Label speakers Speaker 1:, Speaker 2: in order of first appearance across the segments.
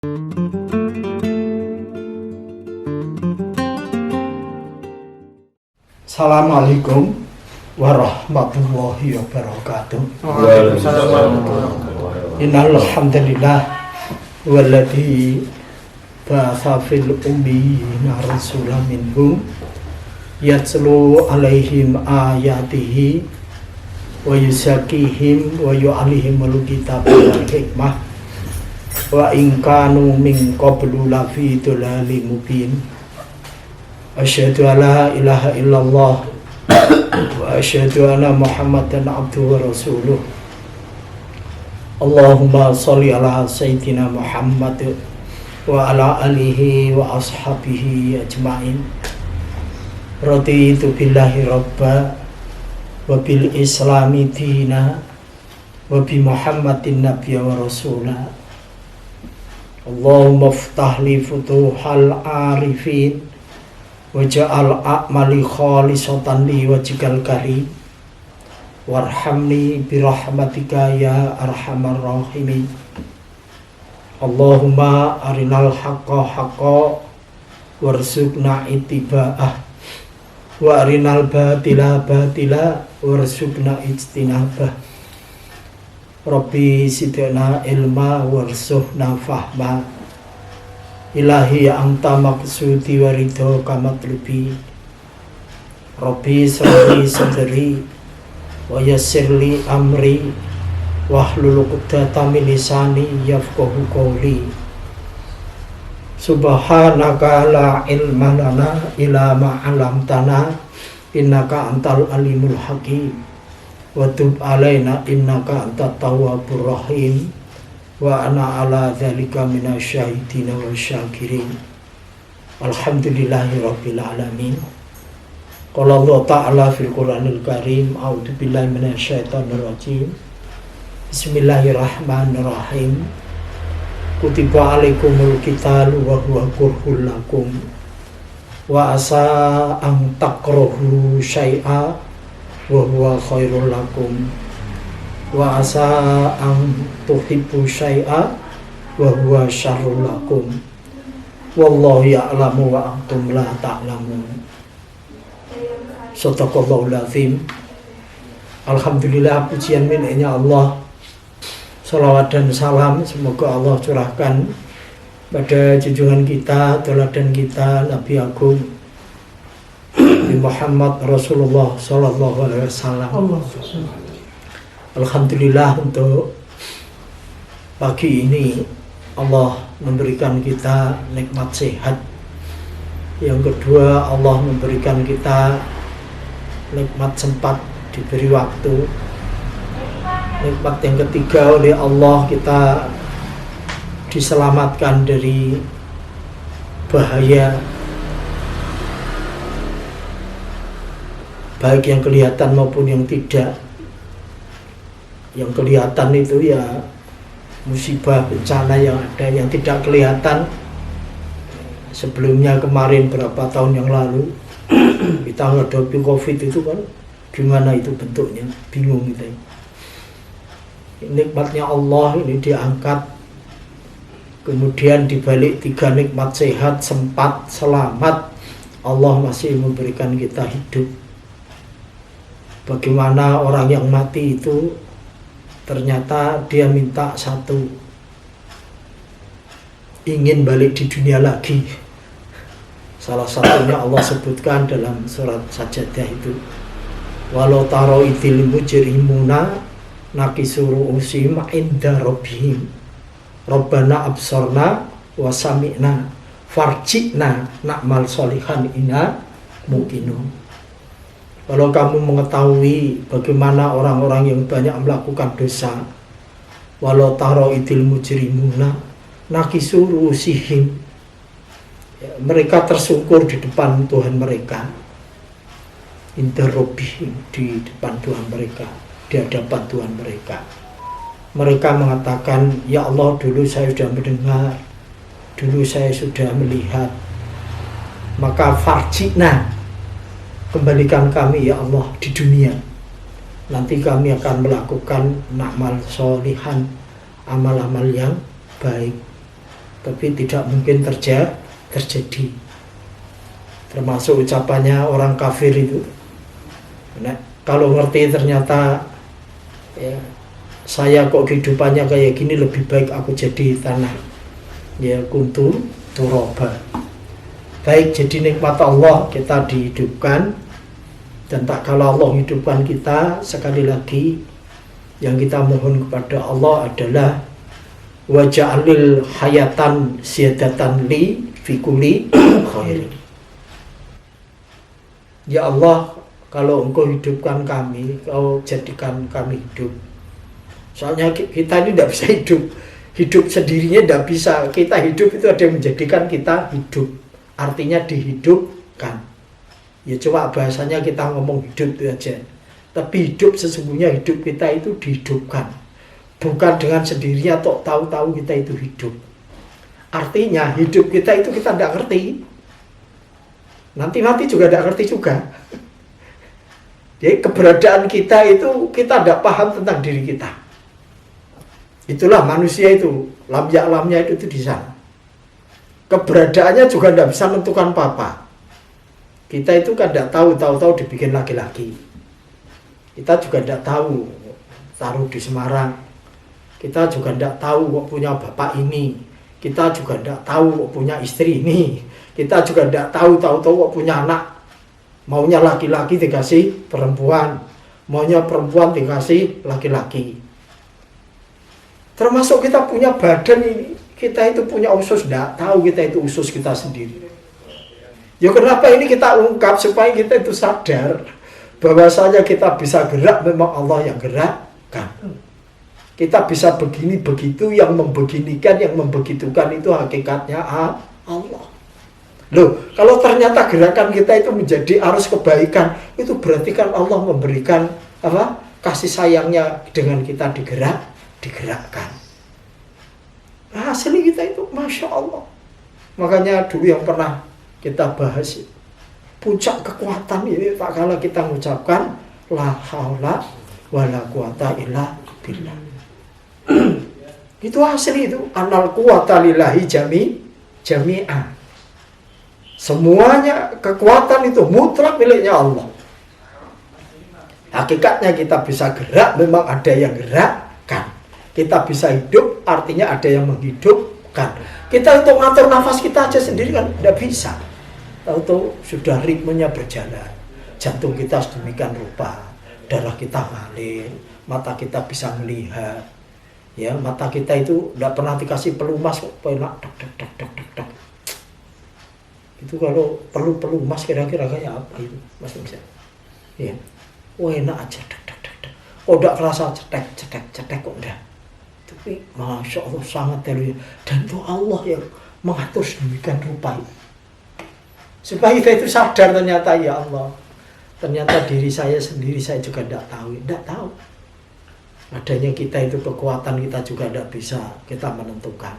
Speaker 1: Assalamualaikum warahmatullahi wabarakatuh. Innal hamdalillah walladzi ba'atsa fil ummiyina rasulan minhum yatslu 'alaihim ayatihi wa yuzakkihim wa yu'allimul kitaba wal hikmah wa in kanu min qablu lafi dhalalin mubin. Asyhadu alla ilaha illallah wa asyhadu anna Muhammadan abduhu wa rasuluh. Allahumma sholli ala sayyidina Muhammad wa ala alihi wa ashabihi ajmain. Raditu billahi rabba wa bil islami dina wa bi Muhammadin nabiyya wa rasula. Allahumma iftah li futuhal arifin waj'al a'mali khalisatan li wajhikal karim warhamni birahmatika ya arhamar rahimin. Allahumma arinal haqqa haqqa warzuqna ittiba'ah wa arinal batila batila warzuqna ijtinabah. Rabbi zidna ilma warzuqna fahma. Ilahi ya anta maqsudi wa ridho kamatlubi. Rabbi sirli sadri wa yassirli amri wahlul 'uqdatam min lisani yafqahu qawli. Subhanaka la ilma lana illa ma 'allamtana innaka antal alimul hakim wa tub alaina innaka antat tawwabur rahim. Wa ana ala dzalika minasyahidina wa syakirin. Alhamdulillahi rabbil alamin. Qala Allah ta'ala fil Qur'anil Karim, a'udzu billahi minasyaitonir rajim. Bismillahirrahmanirrahim. Kutiba alaikumul qitalu wa huwa kurhul lakum wa asa an takrahu syai'a wa huwa khairul lakum wa asa an tuhibbu syai'a wa huwa syarrul lakum wallahu ya'lamu wa antum la ta'lamun. Shadaqallahul azim. Alhamdulillah, pujian miliknya Allah. Salawat dan salam semoga Allah curahkan pada junjungan kita, teladan kita, Nabi Agung Nabi Muhammad Rasulullah sallallahu alaihi wasallam. Alhamdulillah, untuk pagi ini Allah memberikan kita nikmat sehat. Yang kedua, Allah memberikan kita nikmat sempat diberi waktu. Nikmat yang ketiga, oleh Allah kita diselamatkan dari bahaya, baik yang kelihatan maupun yang tidak. Yang kelihatan itu ya musibah, bencana yang ada. Yang tidak kelihatan, sebelumnya kemarin berapa tahun yang lalu kita menghadapi COVID itu kan, gimana itu bentuknya, bingung kita. Nikmatnya Allah ini diangkat, kemudian dibalik 3 nikmat sehat, sempat, selamat, Allah masih memberikan kita hidup. Bagaimana orang yang mati itu ternyata dia minta satu, ingin balik di dunia lagi. Salah satunya Allah sebutkan dalam surat Sajdah itu, walau taro idil mujrimuna nakisu ru'usihim inda rabbihim rabbana absorna wa sami'na farji'na na'mal sholihan inna muqinun. Kalau kamu mengetahui bagaimana orang-orang yang banyak melakukan dosa, walau taro idil mujrimuna nakisu ru'usihim, ya, mereka tersungkur di depan Tuhan mereka, inda rabbihim, di depan Tuhan mereka, di hadapan Tuhan mereka. Mereka mengatakan, ya Allah, dulu saya sudah mendengar, dulu saya sudah melihat, maka farji'na, kembalikan kami ya Allah di dunia. Nanti kami akan melakukan na'mal sholihan, amal-amal yang baik. tapi tidak mungkin terjadi. Termasuk ucapannya orang kafir itu, nah, kalau ngerti ternyata ya, saya kok kehidupannya kayak gini, lebih baik aku jadi tanah, ya kuntu turoba. Baik, jadi nikmat Allah kita dihidupkan, dan tak kala Allah hidupkan kita, sekali lagi yang kita mohon kepada Allah adalah waja'alil hayatan siyadatan li fi kulli khairin. Ya Allah, kalau Engkau hidupkan kami, Kau jadikan kami hidup. Soalnya kita ini tidak bisa hidup sendirinya, tidak bisa. Kita hidup itu ada yang menjadikan kita hidup, artinya dihidupkan. Ya coba bahasanya kita ngomong hidup itu aja. Tapi hidup sesungguhnya, hidup kita itu dihidupkan, bukan dengan sendirinya atau tahu-tahu kita itu hidup. Artinya hidup kita itu kita tidak ngerti, nanti juga tidak ngerti juga. Jadi keberadaan kita itu kita tidak paham tentang diri kita. Itulah manusia itu, lam ya'lamnya itu di sana. Keberadaannya juga tidak bisa menentukan apa-apa. Kita itu kan tidak tahu dibikin laki-laki. Kita juga tidak tahu taruh di Semarang. Kita juga tidak tahu kok punya bapak ini. Kita juga tidak tahu kok punya istri ini. Kita juga tidak tahu kok punya anak. Maunya laki-laki dikasih perempuan, maunya perempuan dikasih laki-laki. Termasuk kita punya badan ini, kita itu punya usus, tidak tahu kita itu usus kita sendiri. Ya kenapa ini kita ungkap supaya kita itu sadar bahwasanya kita bisa gerak, memang Allah yang gerakkan. Kita bisa begini begitu, yang membeginikan, yang membegitukan itu hakikatnya Allah. Loh, kalau ternyata gerakan kita itu menjadi arus kebaikan, itu berarti kan Allah memberikan apa? Kasih sayangnya dengan kita digerakkan. Nah, hasil kita itu Masya Allah. Makanya dulu yang pernah kita bahas, puncak kekuatan ini tak kala kita mengucapkan la haula wala quwata illa billah. Itu asli itu, anal quwata lillahi jami'an. Semuanya kekuatan itu mutlak miliknya Allah. Hakikatnya kita bisa gerak, memang ada yang gerakkan. Kita bisa hidup, artinya ada yang menghidupkan. Kita untuk ngatur nafas kita aja sendiri kan tidak bisa. Tahu-tahu sudah ritmenya berjalan. Jantung kita sedemikian rupa, darah kita ngalir, mata kita bisa melihat. Ya, mata kita itu tidak pernah dikasih pelumas, kok enak dek. Itu kalau perlu mas kira-kira kayak apa itu, Mas bisa? Ya, enak aja dek. Kok tidak kerasa cetek kok enggak. Tapi Masya Allah sangat terlihat. Dan itu Allah yang mengatur sedemikian rupa. Supaya kita itu sadar ternyata ya Allah. Ternyata diri saya sendiri saya juga tidak tahu. Adanya kita itu kekuatan kita juga tidak bisa kita menentukan.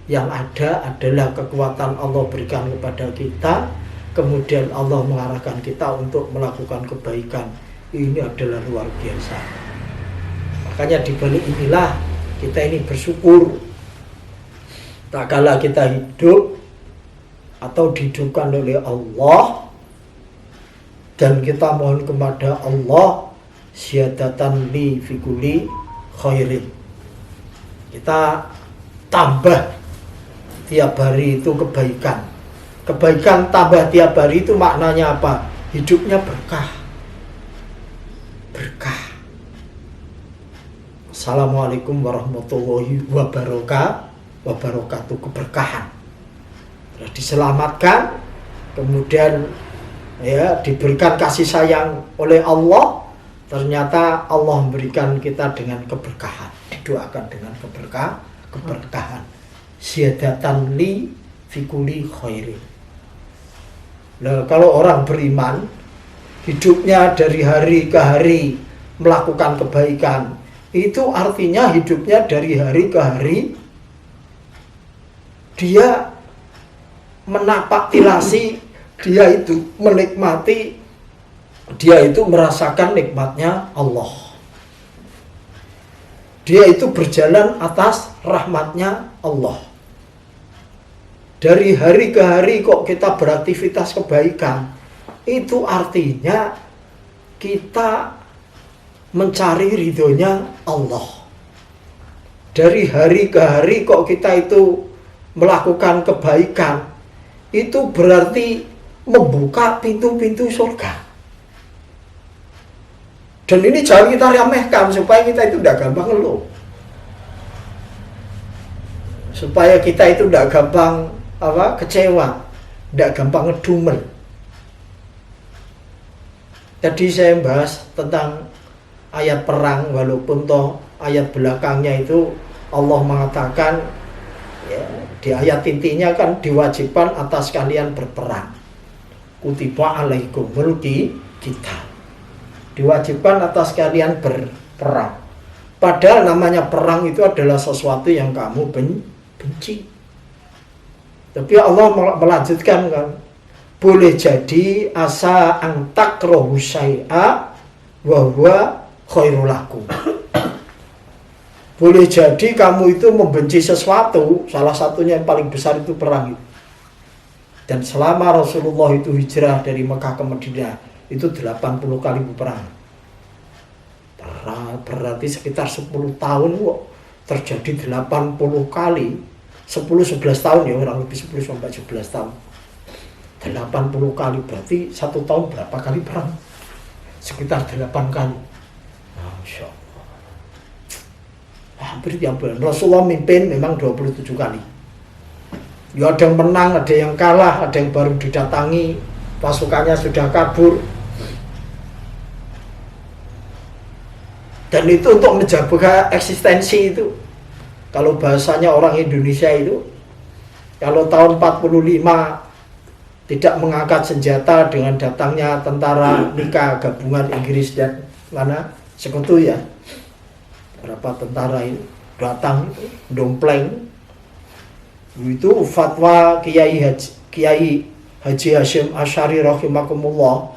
Speaker 1: Yang ada adalah kekuatan Allah berikan kepada kita, kemudian Allah mengarahkan kita untuk melakukan kebaikan. Ini adalah luar biasa. Makanya di balik inilah kita ini bersyukur. Tak kala kita hidup atau dihidupkan oleh Allah, dan kita mohon kepada Allah syadatan li fi kulli khairin. Kita tambah tiap hari itu kebaikan. Kebaikan tambah tiap hari itu maknanya apa? Hidupnya berkah. Assalamualaikum warahmatullahi wabarakatuh. Keberkahan. Sudah diselamatkan, kemudian ya diberikan kasih sayang oleh Allah. Ternyata Allah memberikan kita dengan keberkahan. Didoakan dengan keberkahan. Syadatan li fi kulli khairin. Nah, kalau orang beriman hidupnya dari hari ke hari melakukan kebaikan, itu artinya hidupnya dari hari ke hari dia menapaktilasi, dia itu menikmati, dia itu merasakan nikmatnya Allah. Dia itu berjalan atas rahmatnya Allah. dari hari ke hari kok kita beraktivitas kebaikan, itu artinya kita mencari ridhonya Allah. Dari hari ke hari kok kita itu melakukan kebaikan, itu berarti membuka pintu-pintu surga. Dan ini jangan kita remehkan, supaya kita itu tidak gampang ngeluh, supaya kita itu tidak gampang kecewa, tidak gampang ngedumel. Tadi saya bahas tentang ayat perang, walaupun toh ayat belakangnya itu Allah mengatakan ya, di ayat intinya kan diwajibkan atas kalian berperang. Kutiba alaikumul qital. Diwajibkan atas kalian berperang. Padahal namanya perang itu adalah sesuatu yang kamu benci. Tapi Allah melanjutkan kan, boleh jadi asa an takrahu syai'a wa huwa khairul lakum. Boleh jadi kamu itu membenci sesuatu, salah satunya yang paling besar itu perang. Dan selama Rasulullah itu hijrah dari Mekah ke Madinah, itu 80 kali berperang. Berarti sekitar 10 tahun kok terjadi 80 kali. 10-11 tahun ya, orang lebih 10-11 tahun. 80 kali berarti 1 tahun berapa kali perang? Sekitar 8 kali. Masya Allah. Hampir tiap bulan. Rasulullah mimpin memang 27 kali. Ya ada yang menang, ada yang kalah, ada yang baru didatangi, pasukannya sudah kabur. Dan itu untuk menjaga eksistensi itu. Kalau bahasanya orang Indonesia itu, kalau tahun 45 tidak mengangkat senjata dengan datangnya tentara Nika gabungan Inggris dan mana sekutu ya, berapa tentara itu datang itu dompleng, itu fatwa Kiai Haji Hashim Asy'ari rahimakumullah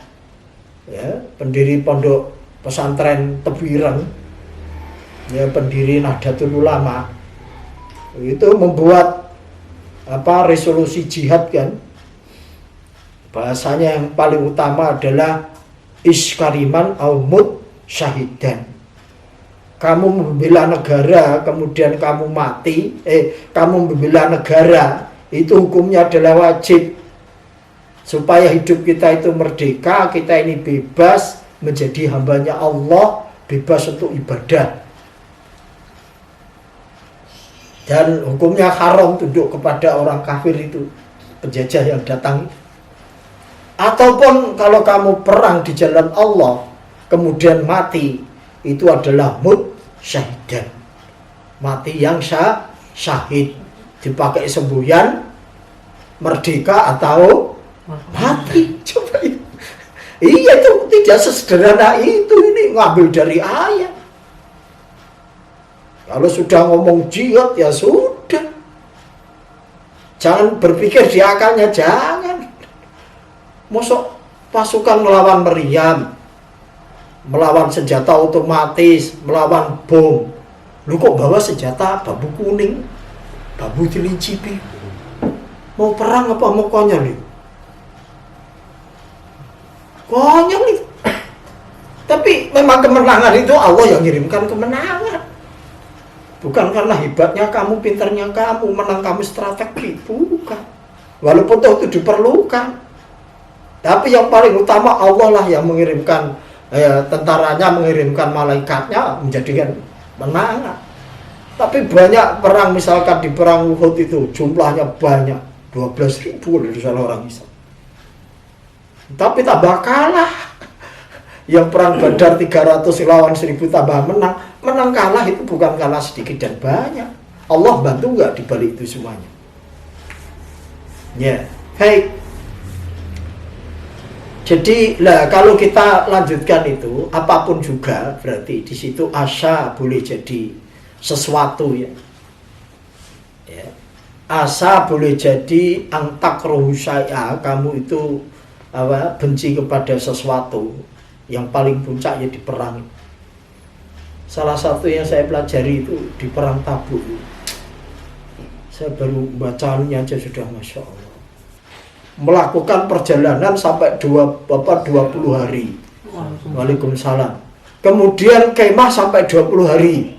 Speaker 1: ya, pendiri pondok pesantren Tebiren ya, pendiri Nahdlatul Ulama, itu membuat resolusi jihad kan. Bahasanya yang paling utama adalah iskariman au mut syahidan. Kamu membela negara kemudian kamu mati, kamu membela negara, itu hukumnya adalah wajib. Supaya hidup kita itu merdeka, kita ini bebas menjadi hambanya Allah, bebas untuk ibadah. Dan hukumnya haram tunduk kepada orang kafir itu, penjajah yang datang. Ataupun kalau kamu perang di jalan Allah kemudian mati, itu adalah mut syahidan, mati yang syahid, dipakai semboyan merdeka atau mati. Coba itu. Iya, itu tidak sesederhana itu, ini ngambil dari ayat. Kalau sudah ngomong jihad ya sudah, jangan berpikir di akalnya, jangan. Mosok pasukan melawan meriam, melawan senjata otomatis, melawan bom, lu kok bawa senjata bambu kuning, bambu dilincipi? Mau perang apa mau konyol itu? Konyol itu. Tapi memang kemenangan itu Allah yang ngirimkan kemenangan. Bukan karena hebatnya kamu, pintarnya kamu, menang kamu strategi, bukan. Walaupun itu diperlukan. Tapi yang paling utama Allah lah yang mengirimkan tentaranya, mengirimkan malaikatnya menjadikan menang. Tapi banyak perang, misalkan di perang Uhud itu jumlahnya banyak, 12.000 dari salah orang Islam. Tapi tambah kalah. Yang perang Badar 300 lawan 1.000 tambah menang. Menang kalah itu bukan kalah sedikit dan banyak. Allah bantu nggak dibalik itu semuanya? Ya, baik. Jadi lah kalau kita lanjutkan itu, apapun juga berarti di situ asa boleh jadi sesuatu ya. Asa boleh jadi antakrohu syai'a, kamu itu benci kepada sesuatu. Yang paling puncak ya di perang. Salah satu yang saya pelajari itu di perang Tabuk. Saya baru bacanya aja sudah Masya Allah. Melakukan perjalanan sampai 20 hari. Waalaikumsalam. Kemudian kemah sampai 20 hari.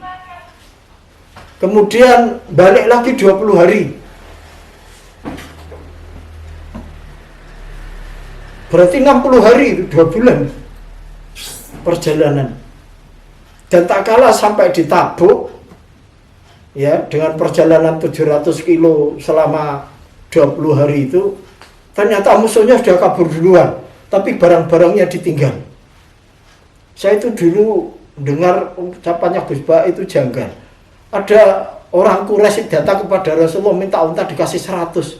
Speaker 1: Kemudian balik lagi 20 hari. Berarti 60 hari, 2 bulan perjalanan. Dan tak kalah sampai di Tabuk, ya, dengan perjalanan 700 kilo selama 20 hari itu, ternyata musuhnya sudah kabur duluan, tapi barang-barangnya ditinggal. Saya itu dulu dengar ucapannya Gus Ba itu janggal. Ada orang Quraisy datang kepada Rasulullah minta unta dikasih 100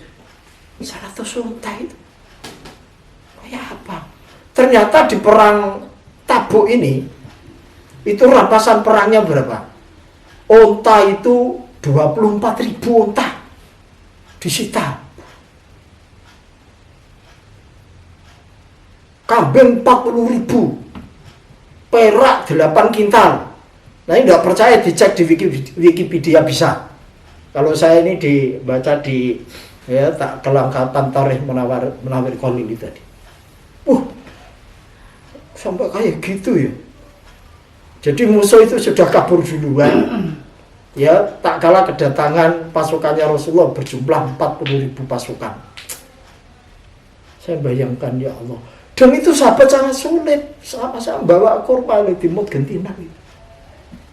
Speaker 1: unta itu. Kayak apa? Ternyata di perang Tabuk ini, itu rampasan perangnya berapa? Unta itu 24.000 unta disita. Kambing 40.000. Perak 8 kintal. Nah, ini tidak percaya dicek di Wikipedia bisa. Kalau saya ini dibaca di ya tak kelengkapan tarikh Munawwir Qalili tadi. Sampai kayak gitu ya. Jadi musuh itu sudah kabur duluan. Ya, tak kalah kedatangan pasukannya Rasulullah berjumlah 40.000 pasukan. Saya bayangkan ya Allah. Dan itu sahabat sangat sulit. Sama-sama bawa kurma di Timur Gentina.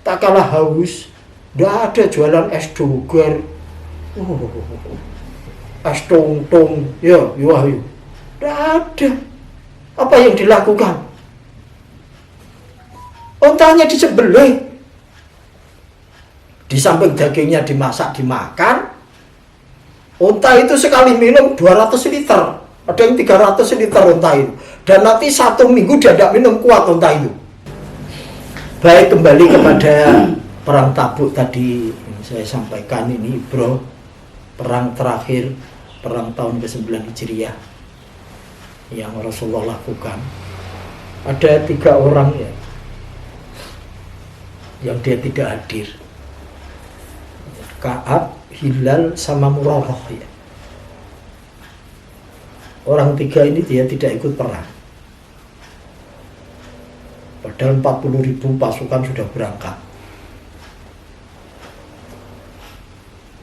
Speaker 1: Tak kalah haus. Tidak ada jualan es doger. Es tong-tong. Ya. Tidak ada. Apa yang dilakukan? Untanya disembelih. Di samping dagingnya dimasak, dimakan. Unta itu sekali minum 200 liter. Ada yang 300 liter unta itu. Dan nanti 1 minggu dia tidak minum kuat unta itu. Baik, kembali kepada perang Tabuk tadi yang saya sampaikan ini, bro. Perang terakhir, perang tahun ke-9 Hijriah yang Rasulullah lakukan. Ada 3 orang ya yang dia tidak hadir. Ka'ab, Hilal, sama Murarah ya. Orang 3 ini dia tidak ikut perang. Padahal 40.000 pasukan sudah berangkat.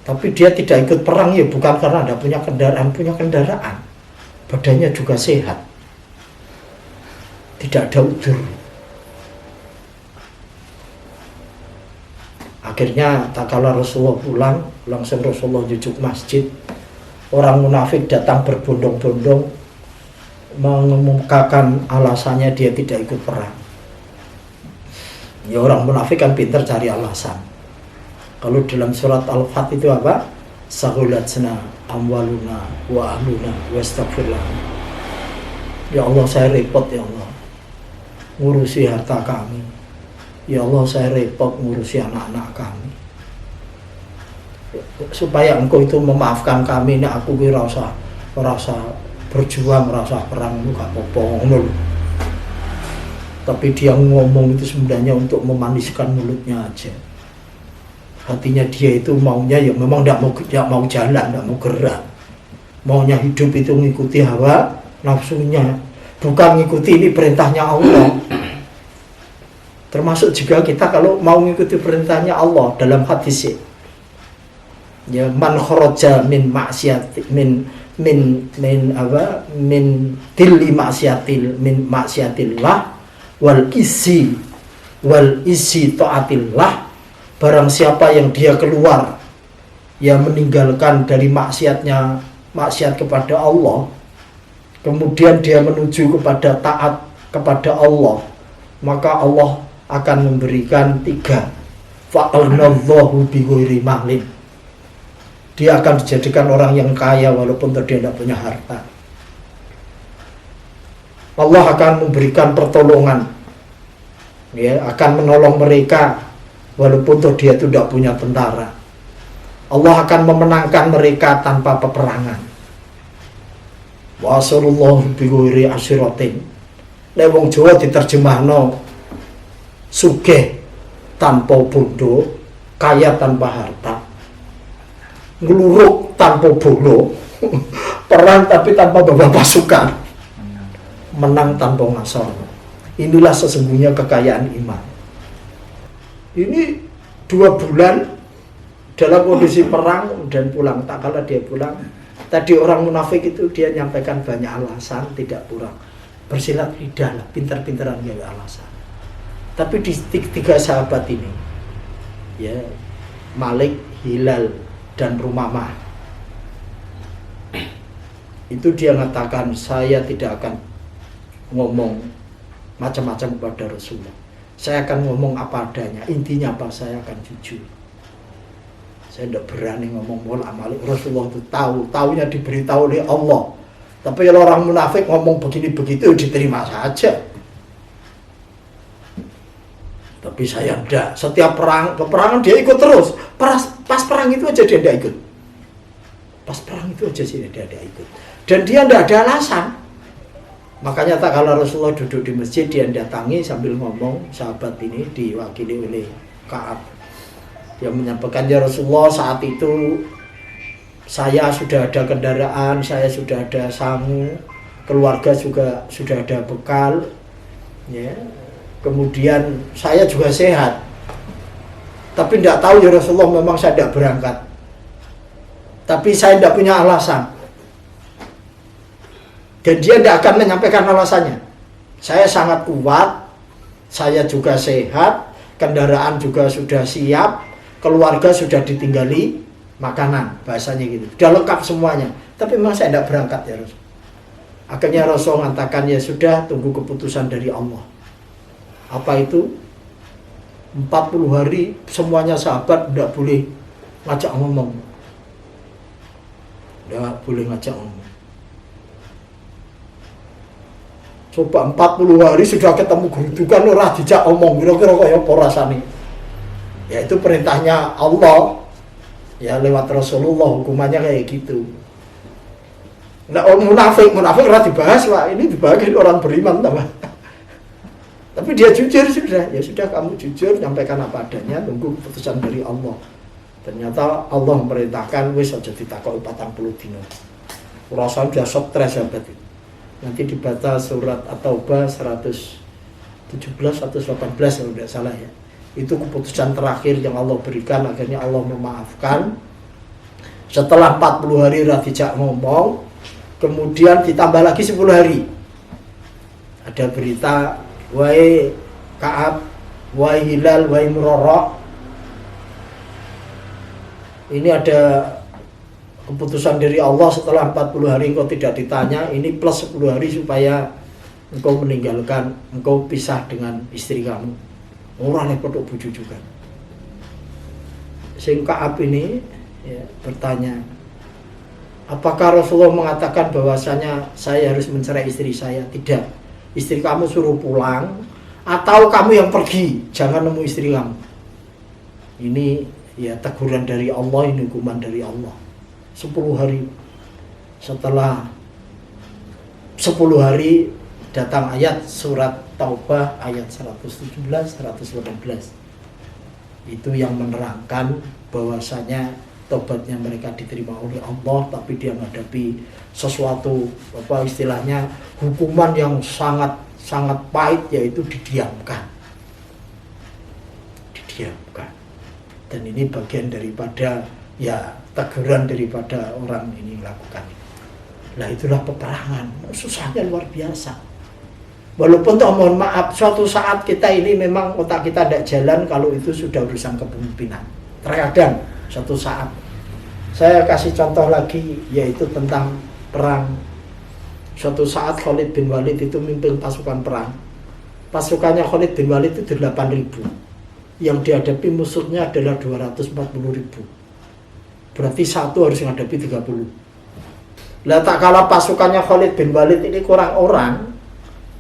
Speaker 1: Tapi dia tidak ikut perang ya bukan karena tidak punya kendaraan. Badannya juga sehat. Tidak ada udzur. Akhirnya tak kala Rasulullah pulang, langsung Rasulullah jujuk masjid. Orang munafik datang berbondong-bondong mengemukakan alasannya dia tidak ikut perang. Ya, orang munafik kan pintar cari alasan. Kalau dalam surat Al-Fat itu apa? Sahulatna amwaluna wa ahluna wastaghfirullah. Ya Allah, saya repot ya Allah ngurusi harta kami. Ya Allah, saya repot ngurusi anak-anak kami. Supaya engkau itu memaafkan kami, ini aku rasa berjuang, rasa perang itu gak apa-apa. Tapi dia ngomong itu sebenarnya untuk memaniskan mulutnya aja. Hatinya dia itu maunya ya memang tidak mau jalan, tidak mau gerak. Maunya hidup itu mengikuti hawa nafsunya, bukan mengikuti ini perintahnya Allah. Termasuk juga kita kalau mau mengikuti perintahnya Allah dalam hadis ya, man kharaja min maksiat min tilli maksiatillah wal isi taatillah. Barang siapa yang dia keluar, ya meninggalkan dari maksiat kepada Allah, kemudian dia menuju kepada taat kepada Allah, maka Allah akan memberikan 3. Fa'alnallahu bighairi malin. Dia akan dijadikan orang yang kaya walaupun dia tidak punya harta. Allah akan memberikan pertolongan, ya, akan menolong mereka walaupun dia itu tidak punya tentara. Allah akan memenangkan mereka tanpa peperangan. Wa asallallahu bighairi asyiratin. Nek wong Jawa diterjemahno sugih tanpa bondo, kaya tanpa harta. ngeluruk tanpa bolo, perang tapi tanpa bawa pasukan, menang tanpa ngasor. Inilah sesungguhnya kekayaan iman. Ini 2 bulan dalam kondisi perang dan pulang. Tak kala dia pulang, tadi orang munafik itu dia nyampaikan banyak alasan, tidak kurang. Bersilat lidah lah, pintar-pintaran gak alasan. Tapi di 3 sahabat ini, ya, Malik, Hilal, dan Rumamah, itu dia mengatakan, saya tidak akan ngomong macam-macam kepada Rasulullah. Saya akan ngomong apa adanya, intinya apa, saya akan jujur. Saya tidak berani ngomong bolak-balik. Rasulullah itu tahunya diberitahu oleh Allah. Tapi kalau orang munafik ngomong begini-begitu, diterima saja. Tapi saya tidak. Setiap peperangan dia ikut terus. Pas perang itu aja dia tidak ikut. Pas perang itu aja sih dia tidak ikut. Dan dia tidak ada alasan. Makanya tak kala Rasulullah duduk di masjid, dia datangi sambil ngomong, sahabat ini diwakili oleh Ka'ab. Dia menyampaikan, ya Rasulullah, saat itu saya sudah ada kendaraan, saya sudah ada sangu, keluarga juga sudah ada bekal, ya. Kemudian saya juga sehat. Tapi tidak tahu ya Rasulullah, memang saya tidak berangkat. Tapi saya tidak punya alasan. Dan dia tidak akan menyampaikan alasannya. Saya sangat kuat, saya juga sehat, kendaraan juga sudah siap, keluarga sudah ditinggali, makanan, bahasanya gitu. Sudah lengkap semuanya. Tapi memang saya tidak berangkat ya Rasul. Akhirnya Rasul mengatakan, ya sudah, tunggu keputusan dari Allah. Apa itu? 40 hari semuanya sahabat tidak boleh ngajak ngomong. Tidak boleh ngajak ngomong. Coba 40 hari sudah ketemu gerudukan, ora dijak omong, kira-kira kaya apa rasane. Ya itu perintahnya Allah. Ya lewat Rasulullah, hukumannya kayak gitu. Nah, munafik ora dibahas, Pak. Ini dibahas orang beriman, tambah. Tapi dia jujur sudah. Ya sudah, kamu jujur, nyampaikan apa adanya, tunggu keputusan dari Allah. Ternyata Allah memerintahkan wis aja ditakoki 40 dina. Rasane dia stres sahabat itu. Nanti dibaca surat At-Taubah 117 atau 118 kalau tidak salah ya. Itu keputusan terakhir yang Allah berikan, akhirnya Allah memaafkan. Setelah 40 hari dijak ngomong, kemudian ditambah lagi 10 hari. Ada berita, wahai Ka'ab, wahai Hilal, wahai Murarah, ini ada keputusan dari Allah, setelah 40 hari engkau tidak ditanya, ini plus 10 hari supaya engkau meninggalkan, engkau pisah dengan istri kamu. Orang yang pedok buju juga. Sing Ka'ab ini ya, bertanya, apakah Rasulullah mengatakan bahwasanya saya harus mencerai istri saya? Tidak. Istri kamu suruh pulang, atau kamu yang pergi, jangan nemu istri kamu. Ini ya teguran dari Allah, ini hukuman dari Allah. 10 hari. Setelah 10 hari datang ayat surat Taubah ayat 117, 118. Itu yang menerangkan bahwasanya tobatnya mereka diterima oleh Allah, tapi dia menghadapi sesuatu, apa istilahnya, hukuman yang sangat pahit, yaitu didiamkan. Dan ini bagian daripada ya teguran daripada orang ini lakukan. Nah itulah peperangan, susahnya luar biasa. Walaupun toh mohon maaf, suatu saat kita ini memang otak kita tidak jalan kalau itu sudah urusan kepemimpinan. Terkadang suatu saat. Saya kasih contoh lagi, yaitu tentang perang. Suatu saat Khalid bin Walid itu memimpin pasukan perang. Pasukannya Khalid bin Walid itu 8.000. Yang dihadapi musuhnya adalah 240.000. Berarti satu harus menghadapi 30. Lah tak kala pasukannya Khalid bin Walid ini kurang orang,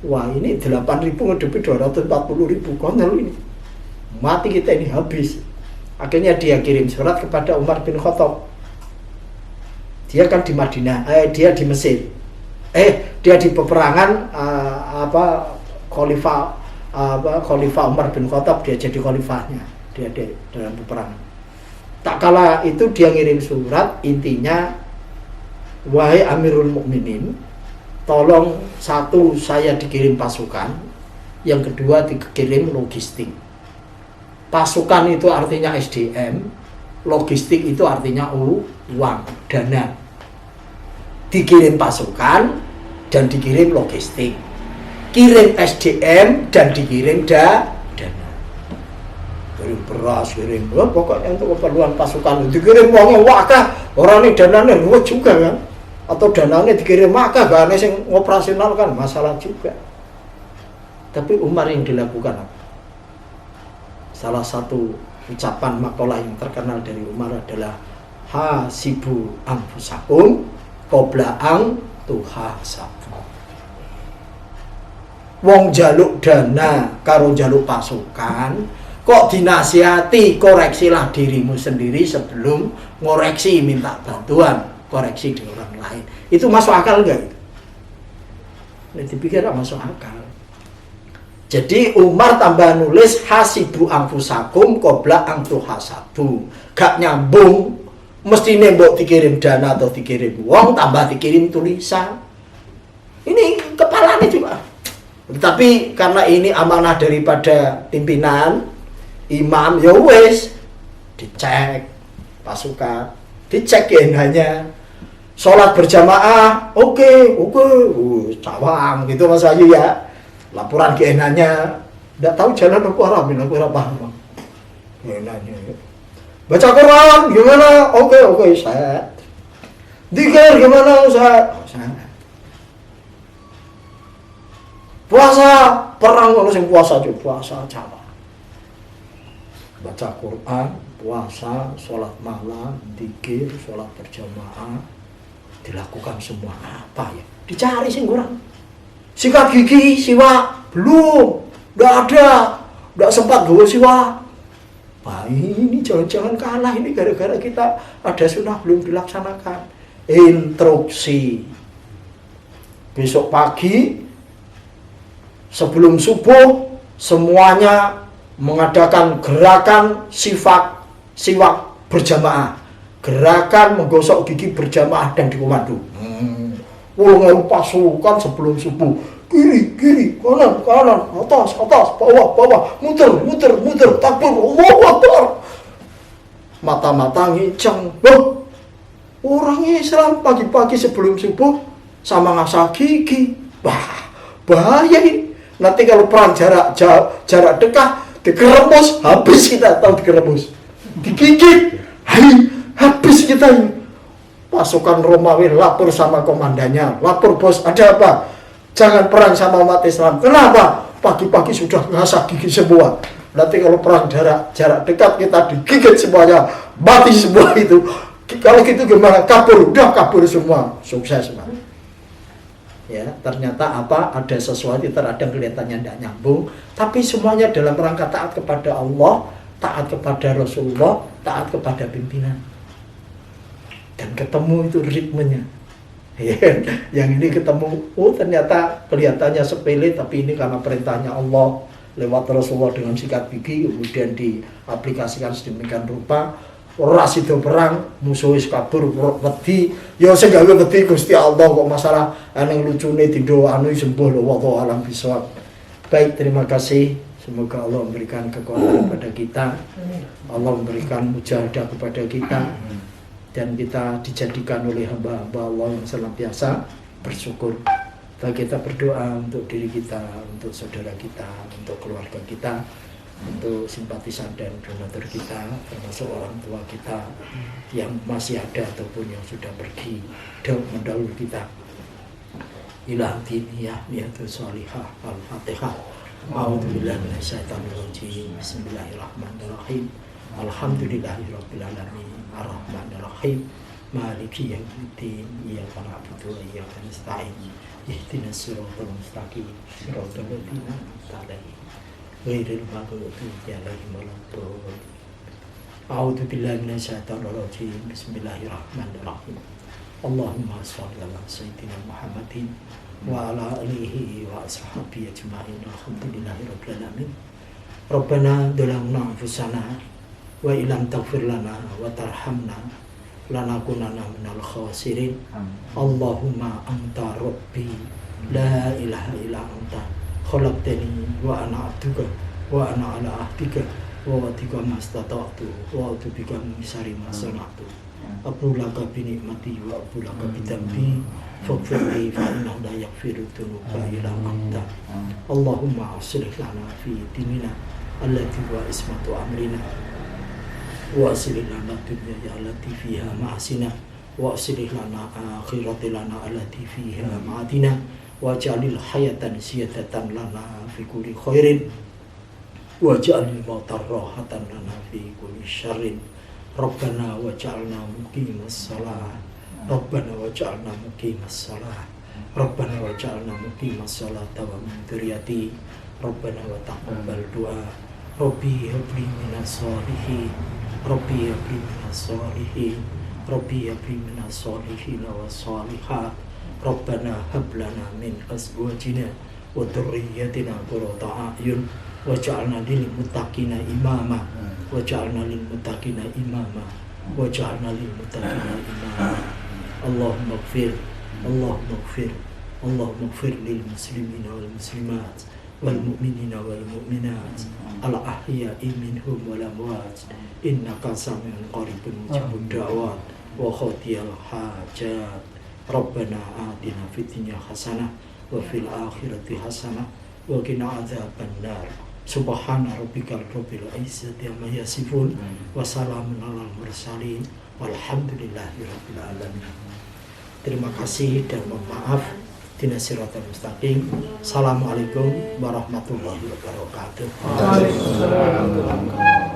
Speaker 1: wah ini 8.000 menghadapi 240.000, konyol ini. Mati kita ini, habis. Akhirnya dia kirim surat kepada Umar bin Khattab. Dia kan di Madinah, dia di Mesir. Dia di peperangan Khalifah Umar bin Khattab, dia jadi khalifahnya. Dia dalam peperangan. Tak kala itu dia ngirim surat, intinya, wahai Amirul Mukminin, tolong, satu, saya dikirim pasukan, yang kedua dikirim logistik. Pasukan itu artinya SDM, logistik itu artinya uang, dana. Dikirim pasukan dan dikirim logistik. Kirim SDM dan dikirim dana. Kirim beras, kirim pokoknya untuk keperluan pasukan. Dikirim uangnya wakah, orang ini dananya luwih juga kan. Atau dananya dikirim wakah, gak ada yang operasional kan, masalah juga. Tapi Umar yang dilakukan apa? Salah satu ucapan makalah yang terkenal dari Umar adalah hasibu anfusakum qabla an tuhasabu. Wong jaluk dana karo jaluk pasukan, kok dinasihati koreksilah dirimu sendiri sebelum ngoreksi minta bantuan, koreksi di orang lain. Itu masuk akal enggak itu? Nah, dipikir masuk akal. Jadi Umar tambah nulis hasibu anfusakum qabla an tuhasabu. Gak nyambung. Mestine mbok dikirim dana atau dikirim uang tambah dikirim tulisan. Ini kepalanya juga. Tapi karena ini amanah daripada pimpinan, imam, ya wis dicek pasukan, dicek hanya sholat berjamaah, oke, cawang gitu Mas Ayu ya. Laporan GNA-nya, tidak tahu jalan apa paham. GNA-nya. Baca Quran gimana? Oke, saya. Dzikir gimana? Saya. Puasa, perang kalau sing puasa juga puasa Jawa. Baca Quran, puasa, sholat malam, dzikir, sholat berjamaah, dilakukan semua apa ya? Dicari sing kurang. Sikat gigi, siwak, belum, tidak sempat gue siwak. Wah ini jangan-jangan kalah ini gara-gara kita ada sunnah belum dilaksanakan. Instruksi. Besok pagi, sebelum subuh, semuanya mengadakan gerakan siwak berjamaah. Gerakan menggosok gigi berjamaah dan dikomando. Ulungan pasukan sebelum subuh, kiri, kanan, atas, bawah, muter, takbir, Allahu Akbar. Mata-mata ngiceng. Loh, orang Islam pagi-pagi sebelum subuh sama ngasah gigi. Wah, bahaya ini. Nanti kalau perang jarak dekat, digerebus, habis kita tahu digerebus. Digigit, habis kita ini. Pasukan Romawi lapor sama komandannya, lapor bos, ada apa? Jangan perang sama umat Islam. Kenapa? Pagi-pagi sudah ngasah gigi semua. Nanti kalau perang jarak dekat kita digigit semuanya, mati semua itu. Kalau gitu gimana? Kabur semua, sukses Pak. Ya, ternyata apa? Ada sesuatu terkadang kelihatannya tidak nyambung, tapi semuanya dalam rangka taat kepada Allah, taat kepada Rasulullah, taat kepada pimpinan. Dan ketemu itu ritmenya. Yang ini ketemu, ternyata kelihatannya sepele, tapi ini karena perintahnya Allah lewat Rasulullah dengan sikat gigi, kemudian diaplikasikan sedemikian rupa. Ras itu perang, musuh wis kabur, wedi, ya sing gawe wedi Gusti Allah kok masalah aneh lucune dindo anu sembuh lho wallahu alam bisawab. Baik, terima kasih. Semoga Allah memberikan kekuatan kepada kita. Allah memberikan mujahadah kepada kita. Dan kita dijadikan oleh hamba-hamba Allah yang senantiasa bersyukur. Baik, kita berdoa untuk diri kita, untuk saudara kita, untuk keluarga kita, untuk simpatisan dan donatur kita, termasuk orang tua kita yang masih ada ataupun yang sudah pergi mendahului kita. Ila diniyah niyatul sholihah. Al-Fatihah. A'udzubillahi minasyaitonirrajim. Bismillahirrahmanirrahim. Alhamdulillahirabbil alamin. Ar-Rahmanir-Rahim. Maliki yaumiddin. Iyyaka na'budu wa iyyaka nasta'in. Ihdinas siratal mustaqim. Siratal ladzina an'amta 'alaihim ghairil maghdubi 'alaihim waladdallin. A'udzu billahi minasyaitonir rajim. Bismillahirrahmanirrahim. Allahumma shalli ala sayyidina Muhammadin wa ala alihi wa ashabihi ajma'in. Alhamdulillahirabbil alamin. Rabbana dhalamna anfusana wa ilam taghfir lana wa tarhamna lanakunanna minal khasirin. Allahumma anta rabbi la ilaha illa anta khalaqtani wa ana abduka wa ana ala ahdika wa wa'dika mastata'tu wa a'udzu bika min syarri ma sana'tu. Abdulaka bi nikmati wa abdulaka bi dambi faghfirli fa innahu la yaghfiru dzunuba illa anta. Allahumma aslih lana fi dinina allati wa ismatu amrina wa aslih lana dunya allati fiha ma'asina wa aslih lana akhirati lana allati fiha ma'adina wa ja'alil hayatan ziyadatan lana fi kulli khairin wa ja'alil mauta rahatan lana fi kulli syarrin. Rabbana waj'alna muqimas shalah Rabbana waj'alna muqimas shalah Rabbana waj'alna muqimas shalata wa min dzurriyyati Rabbana wa taqabbal du'a Rabbi habli minas shalihin Rabbi habli minas shalihin Rabbi habli minas shalihin wa shalihat Rabbana hab lana min azwajina wa dhurriyyatina qurrata a'yun waj'alna lil muttaqina imama waj'alna lil muttaqina imama waj'alna lil muttaqina imama. Allahumma ighfir Allahumma ighfir Allahumma ighfir lil muslimina wal muslimat wal mu'minina wal mu'minat al ahya'i minhum wal amwat innaka sami'un qaribun mujibud da'wat wa qadiyal hajat. Rabbana atina fid dunya hasanah wa fil akhirati hasanah wa qina adzabannar. Subhana rabbikal rabbil izzati amma yasifun wa salamun alal mursalin walhamdulillahi rabbil alamin. Terima kasih dan mohon maaf. Ihdinas siratal mustaqim. Assalamualaikum warahmatullahi wabarakatuh.
Speaker 2: Waalaikumsalam.